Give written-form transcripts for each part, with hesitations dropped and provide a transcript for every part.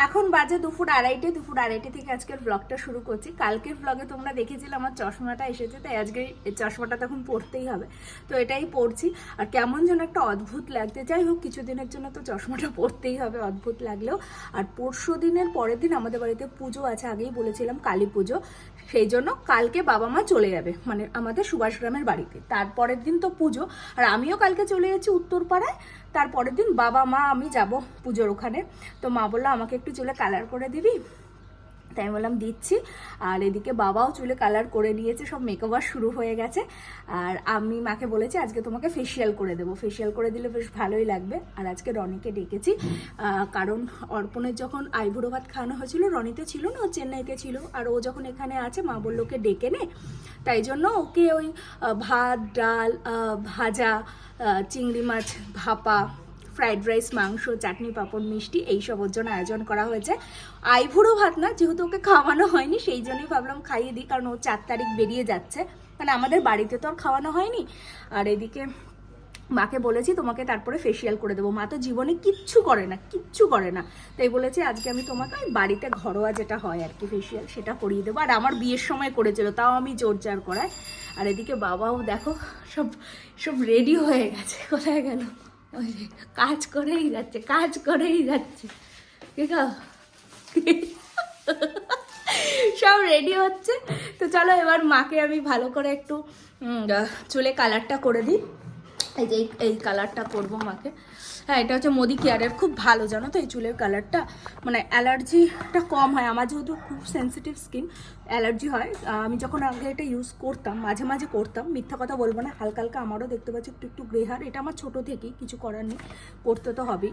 এখন বাজে দুপুর আড়াইটে থেকে আজকের ব্লগটা শুরু করছি। কালকের ব্লগে তোমরা দেখেছিলে আমার চশমাটা এসেছে, তাই আজকে এই চশমাটা তখন পরতেই হবে, তো এটাই পরছি। আর কেমন যেন একটা অদ্ভুত লাগছে, যাই হোক কিছুদিনের জন্য তো চশমাটা পরতেই হবে অদ্ভুত লাগলেও। আর পরশু দিনের পরের দিন আমাদের বাড়িতে পুজো আছে, আগেই বলেছিলাম কালী পুজো, সেই জন্য কালকে বাবা মা চলে যাবে মানে আমাদের সুভাষগ্রামের বাড়িতে। তারপরের দিন তো পুজো, আর আমিও কালকে চলে যাচ্ছি উত্তরপাড়ায়। তারপরের দিন বাবা মা আমি যাব পুজোর ওখানে। তো মা বললো আমাকে একটু চুলে কালার করে দিবি, তাই আমি বললাম দিচ্ছি। আর এদিকে বাবাও চুলে কালার করে নিয়েছে, সব মেকওভার শুরু হয়ে গেছে। আর আমি মাকে বলেছি আজকে তোমাকে ফেসিয়াল করে দেবো, ফেসিয়াল করে দিলে বেশ ভালোই লাগবে। আর আজকে রনিকে ডেকেছি, কারণ অর্পণের যখন আইবুড়ো ভাত খাওয়ানো হয়েছিল, রনিতে ছিল না, ও চেন্নাইতে ছিল, আর ও যখন এখানে আছে মা বললো ওকে ডেকে নে, তাই জন্য ওকে ওই ভাত ডাল ভাজা চিংড়ি মাছ ভাপা ফ্রাইড রাইস মাংস চাটনি পাঁপড় মিষ্টি এইসব ওর জন্য আয়োজন করা হয়েছে। আইবুড়ো ভাত না, যেহেতু ওকে খাওয়ানো হয়নি সেই জন্যই ভাবলাম খাইয়ে দিই, কারণ ও 4 তারিখ বেরিয়ে যাচ্ছে, মানে আমাদের বাড়িতে তো আর খাওয়ানো হয়নি। আর এদিকে মাকে বলেছি তোমাকে তারপরে ফেসিয়াল করে দেবো, মা তো জীবনে কিচ্ছু করে না, তাই বলেছি আজকে আমি তোমাকে বাড়িতে ঘরোয়া যেটা হয় আর কি ফেসিয়াল সেটা করিয়ে দেবো। আর আমার বিয়ের সময় করেছিল, তাও আমি জোর জার করাই। আর এদিকে বাবাও দেখো সব রেডি হয়ে গেছে, কোথায় গেল, ওই কাজ করেই যাচ্ছে সব রেডি হচ্ছে। তো চলো এবার মাকে আমি ভালো করে একটু চুলে কালারটা করে দিই। এই যে এই কালারটা করবো মাকে। হ্যাঁ, এটা হচ্ছে মোদি কেয়ারের, খুব ভালো জানো তো এই চুলের কালারটা, মানে অ্যালার্জিটা কম হয়। আমার যেহেতু খুব সেন্সিটিভ স্কিন, অ্যালার্জি হয়। আমি যখন আগে এটা ইউজ করতাম, মাঝে মাঝে করতাম, মিথ্যা কথা বলবো না, হালকা হালকা আমারও দেখতে পাচ্ছি একটু গ্রে হার, এটা আমার ছোটো থেকেই, কিছু করার নেই, করতে তো হবেই।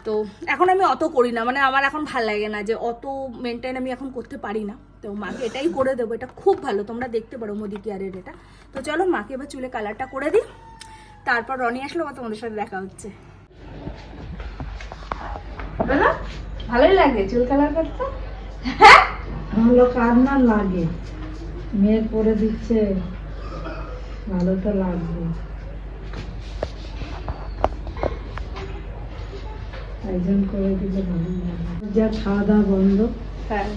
তো এখন আমি অত করি না, মানে আমার এখন ভাল লাগে না যে অত মেনটেন আমি এখন করতে পারি না। তো মাকে এটাই করে দেবো, এটা খুব ভালো, তোমরা দেখতে পারো মোদি কেয়ারের এটা। তো চলো মাকে এবার চুলে কালারটা করে দিই, তারপর রনি আসলে আবার তোমাদের সাথে দেখা হচ্ছে। ভালোই লাগে চুল কালার করতে, ভালো কাজ না লাগে, মেয়ে করে দিচ্ছে, ভালো তো লাগবে, একজন করে দিলে ভালো লাগে। যা খাওয়া দাওয়া বন্ধ। হ্যাঁ,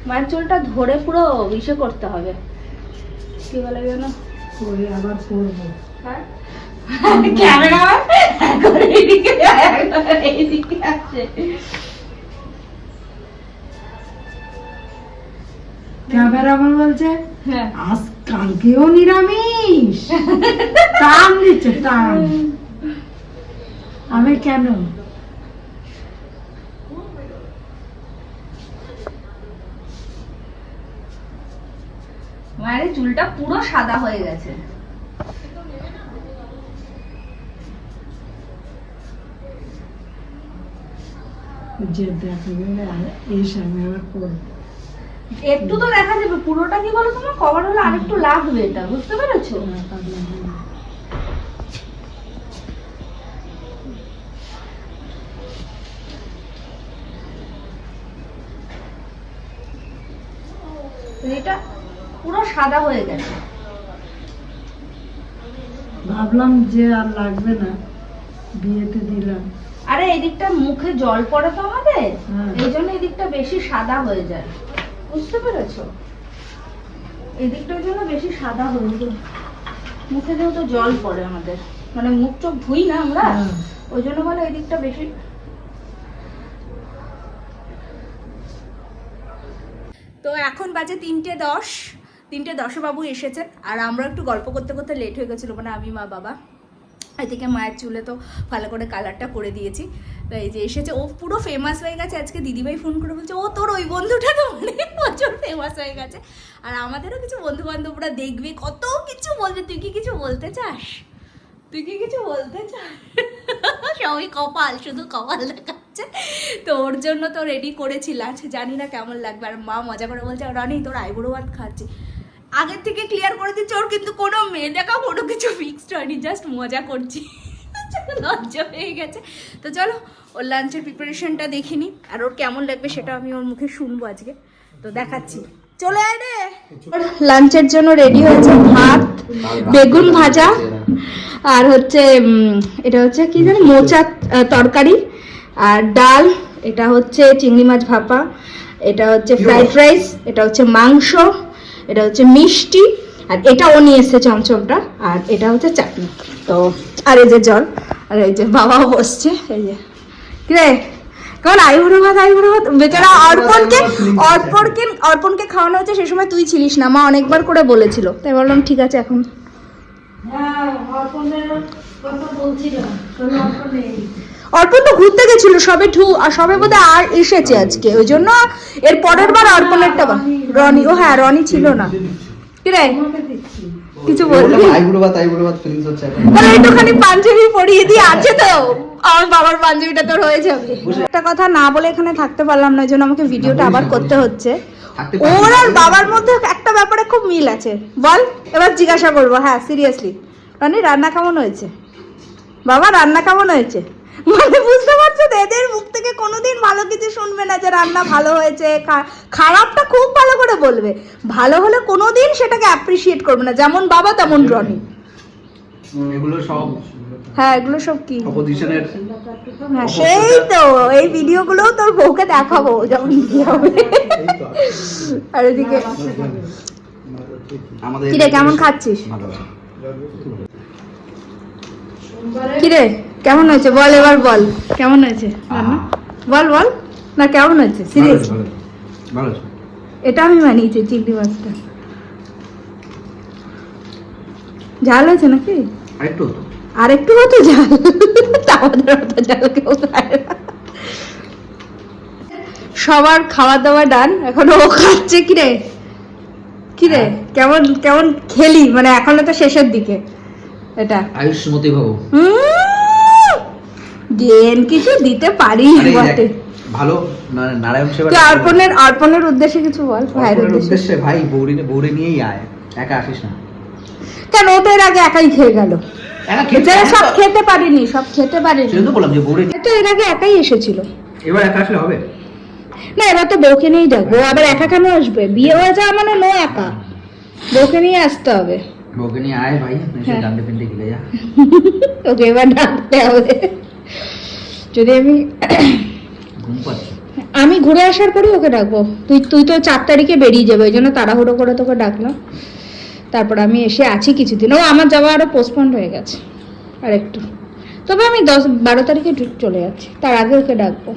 মায়ের চুলটা ধরে পুরো ইসে করতে হবে, কি বলে যেন, করে আবার করবো। ক্যামেরাম্যান বলছে আজ কালকেও নিরামিষ, টান দিচ্ছে টান। আমি কেন মায়ের চুলটা পুরো সাদা হয়ে গেছে। যে দেখাবে এই সামনে আবার করবো, একটু তো দেখা যাবে, পুরোটা কি বলো তোমার কভার হলে আরেকটু লাগবে, এটা বুঝতে পেরেছো? এটা পুরো সাদা হয়ে গেছে। ভাবলাম যে আর লাগবে না, বিয়েতে দিলাম। আরে এদিকটা মুখে জল পড়ে তো আমাদের, হ্যাঁ। এই জন্য এদিকটা বেশি সাদা হয়ে যায়, বুঝতে পেরেছো? এদিকটার জন্য বেশি সাদা হয়ে যায়, মুখে যেহেতু জল পড়ে আমাদের, মানে মুখ চোখ ধুই না আমরা, ওই জন্য বলে এদিকটা বেশি। তো এখন বাজে 3:10 বাবু এসেছে, আর আমরা একটু গল্প করতে করতে লেট হয়ে গেছিলো, মানে আমি মা বাবা। এদিকে মায়ের চুলে তো ভালো করে কালারটা করে দিয়েছি। তো এই যে এসেছে, ও পুরো ফেমাস হয়ে গেছে। আজকে দিদিভাই ফোন করে বলছে ও তোর ওই বন্ধুটা তো মানে প্রচুর ফেমাস হয়ে গেছে। আর আমাদেরও কিছু বন্ধু বান্ধবরা দেখবে, কত কিছু বলবে। তুই কি কিছু বলতে চাস? সবই কপাল, শুধু কপাল দেখাচ্ছে। তো ওর জন্য তো রেডি করেছি লাঞ্চ, জানি না কেমন লাগবে। আর মা মজা করে বলছে রনি তোর আইবুড়ো ভাত খাচ্ছি, আগের থেকে ক্লিয়ার করে দিচ্ছে ওর কিন্তু কোনো মেয়ে দেখা কোনো কিছু ফিক্সড হয়নি, জাস্ট মজা করছি। লজ্জা পেয়ে গেছে। তো চলো ওর লাঞ্চের প্রিপারেশনটা দেখিনি, আর ওর কেমন লাগবে সেটা আমি ওর মুখে শুনবো আজকে, তো দেখাচ্ছি। চলে আয় রে। লাঞ্চের জন্য রেডি হয়েছে ভাত, বেগুন ভাজা, আর হচ্ছে এটা হচ্ছে কি জানি মোচা তরকারি, আর ডাল, এটা হচ্ছে চিংড়ি মাছ ভাপা, এটা হচ্ছে ফ্রাইড রাইস, এটা হচ্ছে মাংস, এটা হচ্ছে মিষ্টি, আর এটা ও নিয়ে এসছে চমচমটা, আর এটা হচ্ছে চাটনি। তো আর এই যে জল, আর এই যে বাবাও বসছে, এই যে কিরে কেমন আইবুড়ো ভাত বেচারা অর্পণকে খাওয়ানো হচ্ছে, সে সময় তুই ছিলিস না, মা অনেকবার করে বলেছিল, তাই বললাম ঠিক আছে এখন। হ্যাঁ, অর্পণের কথা বলছিলাম, অর্পণ নেই। অর্পণ তো ঘুরতে গেছিল সবে সবে বোধহয় আর এসেছে আজকে, ওই জন্য এর পরের বার অর্পণেরটা রনি, ও হ্যাঁ রনি ছিল না। কিরে কিছু বলবি? তাহলে একটুখানি পাঞ্জাবি পরিয়ে দিয়ে আছে তো, আমার বাবার পাঞ্জাবিটা তো রয়ে যাবে। একটা কথা না বলে এখানে থাকতে পারলাম না, এই জন্য আমাকে ভিডিওটা আবার করতে হচ্ছে। ওর আর বাবার মধ্যে একটা ব্যাপারে খুব মিল আছে, বল এবার জিজ্ঞাসা করবো। হ্যাঁ সিরিয়াসলি রনি, রান্না কেমন হয়েছে? বাবা রান্না কেমন হয়েছে? মানে বুঝতে পারছো তো, এদের মুখ থেকে কোনোদিন ভালো কিছু শুনবে না যে রান্না ভালো হয়েছে, খারাপটা খুব ভালো করে বলবে, ভালো হলে কোনোদিন সেটাকে অ্যাপ্রিসিয়েট করবে না, যেমন বাবা তেমন রনি। এগুলো সব, হ্যাঁ এগুলো সব কি অপোজিশনের, হ্যাঁ সেই তো এই ভিডিওগুলোও তোর বউকে দেখাবো যখন কি হবে। আর এদিকে আমাদের কিরে কেমন খাচ্ছিস? ভালো। কিরে কেমন হয়েছে বল, এবার বল কেমন হয়েছে রান্না, বল বল না কেমন হয়েছে সিরিয়াস? ভালো। এটা আমি বানিয়েছি চিংড়ি মাছটা। ঝাল হয়েছে নাকি? আরেকটু আর একটু মতো ঝাল, আমাদের মতো ঝাল কেউ খায় না। সবার খাওয়া দাওয়া ডান, এখন ও খাচ্ছে। কিরে কিরে কেমন কেমন খেলি, মানে এখনো তো শেষের দিকে। এটা আয়ুষ্মতি ভব। জ্ঞান কিছু দিতে পারি বটে। ভালো নারায়ণ সেবা। তুই অর্পণের উদ্দেশ্যে কিছু বল, ভাইয়ের উদ্দেশ্যে। ভাই বৌরে নিয়েই আয়, একা আসিস না কেন? ও তো এর আগে একাই খেয়ে গেল, সব খেতে পারিনি, সেজন্য বললাম যে বৌরে তো এর আগে একাই এসেছিল, এবার একা আসলে হবে না এবার তো বউকে নিয়েই যাবো, আবার একা কেন আসবে? বিয়ে হয়ে যাওয়া মানে নো একা, বউকে নিয়ে আসতে হবে। বউকে নিয়ে আয় ভাই, এসে ডান্ডে পিন্ডে গিলে যা। ওকে এবার ডাকতে হবে, যদি ঘুম পাচ্ছে। আমি ঘুরে আসার পরে ওকে ডাকবো। তুই তো 4 তারিখে বেরিয়ে যাবে, ওই জন্য তাড়াহুড়ো করে তোকে ডাকলাম। তারপর আমি এসে আছি কিছুদিন, ও আমার যাওয়া আরো পোস্টপন্ড হয়ে গেছে আর একটু, তবে আমি 10-12 তারিখে চলে যাচ্ছি, তার আগে ওকে ডাকবো।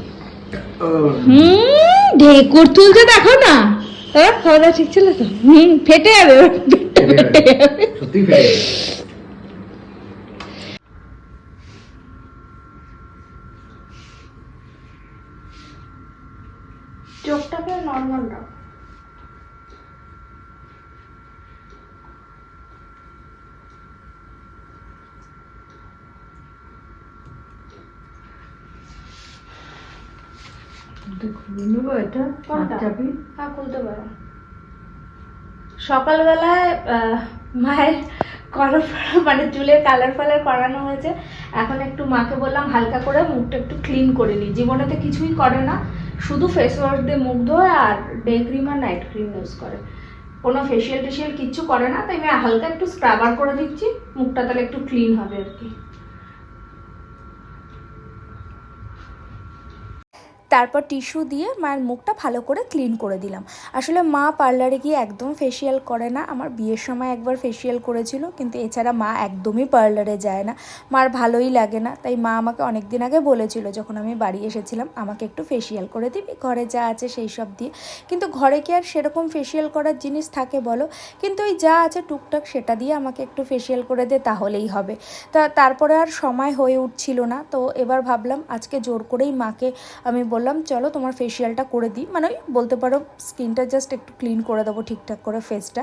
ঢেকুর তুলছে দেখো না, তারপর খাওয়া দাওয়া ঠিক ছিল তো? ফেটে যাবে, সত্যি ফেটে যাবে। চোখটাকে নর্মাল রাখ। খুলে নেবো এটা, চাবি হ্যাঁ খুলতে পারো। সকালবেলায় মায়ের মানে চুলের কালার ফালার করানো হয়েছে, এখন একটু মাকে বললাম হালকা করে মুখটা একটু ক্লিন করে নিই। জীবনেতে কিছুই করে না, শুধু ফেস ওয়াশ দিয়ে মুখ ধোয় আর ডে ক্রিম আর নাইট ক্রিম ইউজ করে, কোনো ফেসিয়াল টেসিয়াল কিচ্ছু করে না। তাই আমি হালকা একটু স্ক্রাবার করে দিচ্ছি, মুখটা তাহলে একটু ক্লিন হবে আর কি। তারপর টিস্যু দিয়ে মায়ের মুখটা ভালো করে ক্লিন করে দিলাম। আসলে মা পার্লারে গিয়ে একদম ফেসিয়াল করে না, আমার বিয়ের সময় একবার ফেসিয়াল করেছিল, কিন্তু এছাড়া মা একদমই পার্লারে যায় না, মার ভালোই লাগে না। তাই মা আমাকে অনেক দিন আগে বলেছিল যখন আমি বাড়ি এসেছিলাম, আমাকে একটু ফেসিয়াল করে দিবি, ঘরে যা আছে সেই সব দিয়ে। কিন্তু ঘরে কি আর সেরকম ফেসিয়াল করার জিনিস থাকে বলো? কিন্তু ওই যা আছে টুকটাক সেটা দিয়ে আমাকে একটু ফেসিয়াল করে দে, তাহলেই হবে। তারপরে আর সময় হয়ে উঠছিল না, তো এবার ভাবলাম আজকে জোর করেই মাকে আমি বললাম চলো তোমার ফেসিয়ালটা করে দিই, মানে বলতে পারো স্কিনটা জাস্ট একটু ক্লিন করে দেবো ঠিকঠাক করে ফেসটা।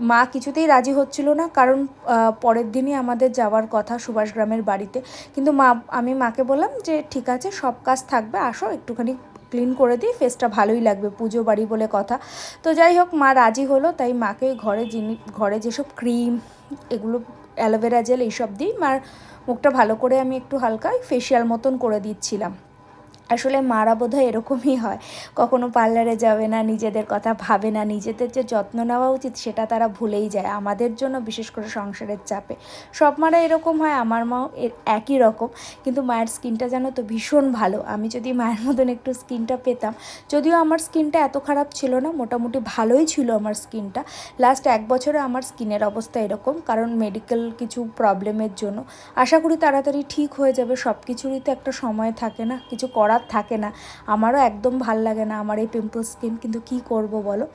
মা কিছুতেই রাজি হচ্ছিল না, কারণ পরের দিনই আমাদের যাওয়ার কথা সুভাষগ্রামের বাড়িতে। কিন্তু আমি মাকে বললাম যে ঠিক আছে সব কাজ থাকবে, আসো একটুখানি ক্লিন করে দিই, ফেসটা ভালোই লাগবে, পুজো বাড়ি বলে কথা। তো যাই হোক মা রাজি হলো, তাই মাকে ঘরে যেসব ক্রিম এগুলো অ্যালোভেরা জেল এইসব দিই মার মুখটা ভালো করে আমি একটু হালকা ফেসিয়াল মতন করে দিচ্ছিলাম। আসলে মারা বোধহয় এরকমই হয়, কখনো পার্লারে যাবে না, নিজেদের কথা ভাবে না, নিজেদের যে যত্ন নেওয়া উচিত সেটা তারা ভুলেই যায় আমাদের জন্য, বিশেষ করে সংসারের চাপে। সব মারা এরকম হয়, আমার মাও একই রকম। কিন্তু মায়ের স্কিনটা জানো তো ভীষণ ভালো। আমি যদি মায়ের মতন একটু স্কিনটা পেতাম, যদিও আমার স্কিনটা এত খারাপ ছিল না, মোটামুটি ভালোই ছিল আমার স্কিনটা। লাস্ট 1 বছরে আমার স্কিনের অবস্থা এরকম, কারণ মেডিকেল কিছু প্রবলেমের জন্য। আশা করি তাড়াতাড়ি ঠিক হয়ে যাবে। সব কিছুরই তো একটা সময় থাকে না, কিছু করার থাকে না। আমারও একদম ভাল লাগে না আমার এই পিম্পল স্কিন, কিন্তু কি করব বলো।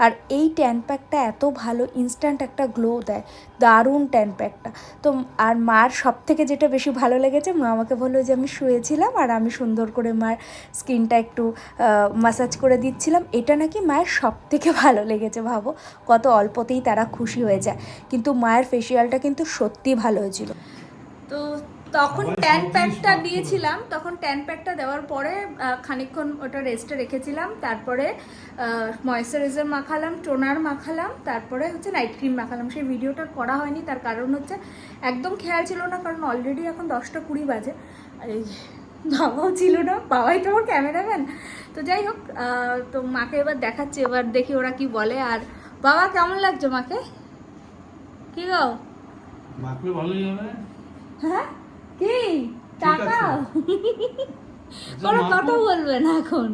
আর এই ট্যান প্যাকটা এত ভালো, ইনস্ট্যান্ট একটা গ্লো দেয়, দারুণ ট্যান প্যাকটা। তো আর মার সব থেকে যেটা বেশি ভালো লেগেছে, মা আমাকে বললো যে আমি শুয়েছিলাম আর আমি সুন্দর করে মার স্কিনটা একটু ম্যাসাজ করে দিচ্ছিলাম, এটা নাকি মায়ের সব থেকে ভালো লেগেছে। ভাবো কত অল্পতেই তারা খুশি হয়ে যায়। কিন্তু মায়ের ফেসিয়ালটা কিন্তু সত্যি ভালো হয়েছিল। তো তখন ট্যান প্যাকটা দিয়েছিলাম, তখন ট্যান প্যাকটা দেওয়ার পরে খানিকক্ষণ ওটা রেস্টে রেখেছিলাম, তারপরে ময়েশ্চারাইজার মাখালাম, টোনার মাখালাম, তারপরে হচ্ছে নাইট ক্রিম মাখালাম। সেই ভিডিওটা করা হয়নি, তার কারণ হচ্ছে একদম খেয়াল ছিল না, কারণ অলরেডি এখন 10টা 20 বাজে। আর এই বাবাও ছিল না, বাবাই তো আমার ক্যামেরাম্যান। তো যাই হোক, তো মাকে এবার দেখাচ্ছি, এবার দেখি ওরা কি বলে। আর বাবা কেমন লাগছে মাকে? কি গো মাকে ভালোই হবে। হ্যাঁ কি টাকা কোনো কথা বলবে না এখন?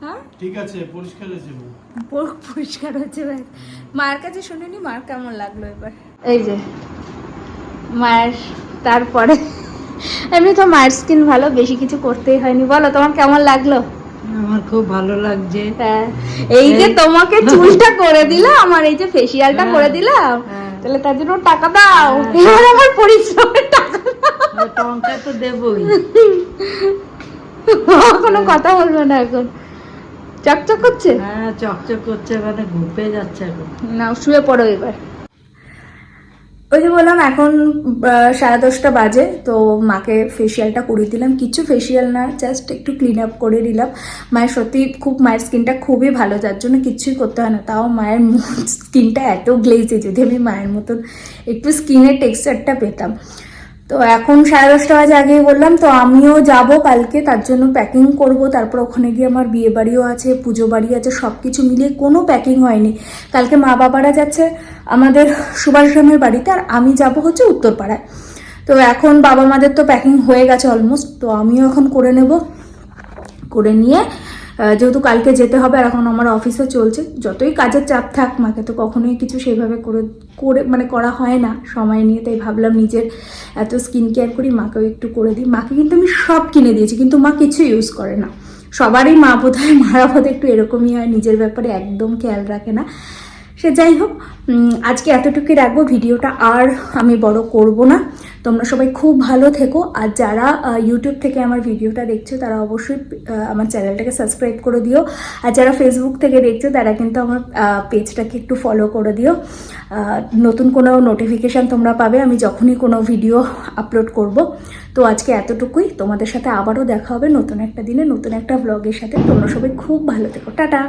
হ্যাঁ ঠিক আছে, পরিষ্কার হয়েছে। পরিষ্কার হচ্ছে। মায়ের কাছে শুনিনি মার কেমন লাগলো এবার। এই যে মায়ের, তারপরে এমনি তো মায়ের স্কিন ভালো, বেশি কিছু করতেই হয়নি। বলো তোমার কেমন লাগলো? আমার খুব ভালো লাগছে। হ্যাঁ, এই যে তোমাকে চুলটা করে দিলাম, আমার এই যে ফেসিয়ালটা করে দিলাম, তাহলে তার জন্য টাকা দাও। এবার আমার পরিশ্রমের টাকা টঙ্কা তো দেবই। কোনো কথা বলবো না এখন। চকচক করছে? হ্যাঁ চকচক করছে, মানে ঘুরতে যাচ্ছে এখন। না শুয়ে পড়ো এবার। ওই যে বললাম এখন 10:30 বাজে, তো মাকে ফেসিয়ালটা করিয়ে দিলাম। কিছু ফেসিয়াল না, জাস্ট একটু ক্লিন আপ করে দিলাম। মায়ের সত্যি খুব, মায়ের স্কিনটা খুবই ভালো, যার জন্য কিচ্ছুই করতে হয় না। তাও মায়ের স্কিনটা এত গ্লেজি, যদি আমি মায়ের মতন একটু স্কিনের টেক্সচারটা পেতাম। তো এখন 10:30 বাজে, আগেই বললাম। তো আমিও যাব কালকে, তার জন্য প্যাকিং করব। তারপর ওখানে গিয়ে আমার বিয়ে বাড়িও আছে, পুজো বাড়ি আছে, সব কিছু মিলিয়ে কোনো প্যাকিং হয়নি। কালকে মা বাবারা যাচ্ছে আমাদের সুভাষগ্রামের বাড়িতে, আর আমি যাব হচ্ছে উত্তরপাড়ায়। তো এখন বাবা মাদের তো প্যাকিং হয়ে গেছে অলমোস্ট, তো আমিও এখন করে নেব। করে নিয়ে, যেহেতু কালকে যেতে হবে, আর এখন আমার অফিসে চলছে, যতই কাজের চাপ থাক মাকে তো কখনোই কিছু সেইভাবে করে মানে করা হয় না সময় নিয়ে। তাই ভাবলাম নিজের এত স্কিন কেয়ার করি, মাকেও একটু করে দিই। মাকে কিন্তু আমি সব কিনে দিয়েছি, কিন্তু মা কিছু ইউজ করে না। সবারই মা বোধহয়, মারা বোধহয় একটু এরকমই হয়, নিজের ব্যাপারে একদম খেয়াল রাখে না। সে যাই হোক, আজকে এতটুকুই রাখবো, ভিডিওটা আর আমি বড় করব না। তোমরা সবাই খুব ভালো থেকো। আর যারা ইউটিউব থেকে আমার ভিডিওটা দেখছো তারা অবশ্যই আমার চ্যানেলটাকে সাবস্ক্রাইব করে দিও। আর যারা ফেসবুক থেকে দেখছো তারা কিন্তু আমার পেজটাকে একটু ফলো করে দিও। নতুন কোনো নোটিফিকেশান তোমরা পাবে আমি যখনই কোনো ভিডিও আপলোড করব। তো আজকে এতটুকুই, তোমাদের সাথে আবারও দেখা হবে নতুন একটা দিনে, নতুন একটা ব্লগের সাথে। তোমরা সবাই খুব ভালো থেকো, টাটা।